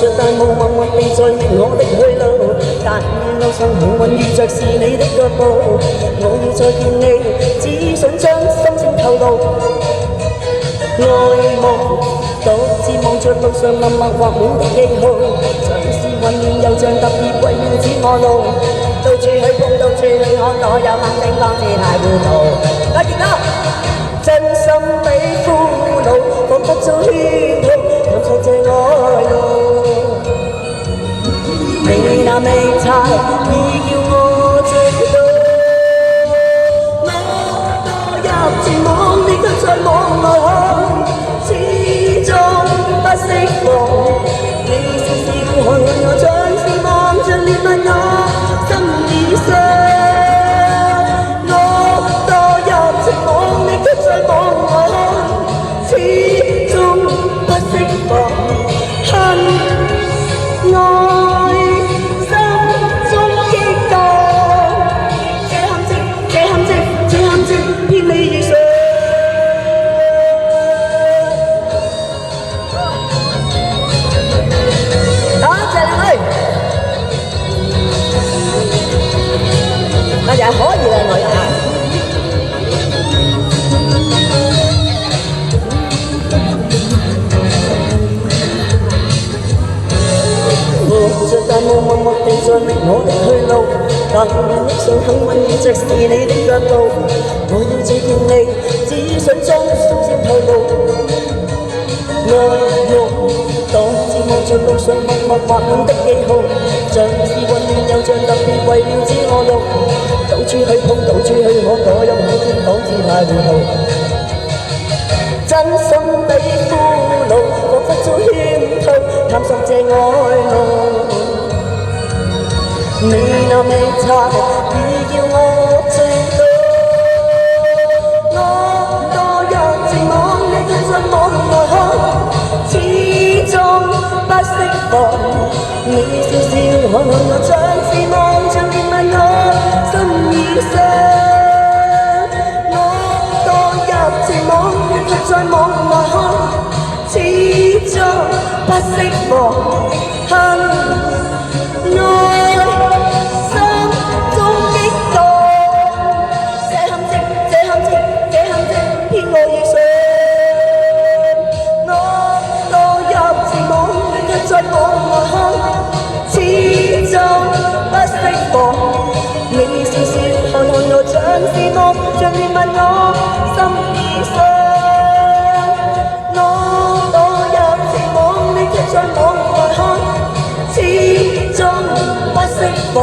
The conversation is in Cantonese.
着大霧默默地在覓我的去路，但願路上幸運遇着是你的腳步。我要再見你，只想將心聲透露。愛慕獨自望着路上默默畫滿的記號，像是混亂又像特別為了指我路。到處去碰，到處去看，我有肯定方知太糊塗。大結啦！真心比俘虜，彷彿做圈套，探索這愛路。你那美態已叫我醉倒，我墮入情網，你卻在網內看，始終不釋放。你笑笑看看我，像是望着憐憫我心已傷。大家可以啦，我呀。望着大霧默默地在覓我的去路，但願路上幸運遇着是你的腳步。我要再見你，只想將心聲透露。愛慕獨自望着路上默默畫滿的記號，像是混亂又像特別為了指我路。到處去碰，到處去看，我有肯定仿似太糊塗。真心比俘虜，彷彿做圈套，探索這愛路。你那美態已叫我醉倒，我墮入情網，你卻在網內看，始終不釋放。你笑笑看看我，像是望着憐憫我心已傷。我墮入情網，你卻在網內看，始終不釋放。愛心中激盪，這陷阱，這陷阱，這陷阱騙我遇上。我墮入情網，你卻在網內看，始終不釋放。你笑笑看看我，像是望着憐憫我心已傷。我墮入情網，你卻在網內看，始終不釋放。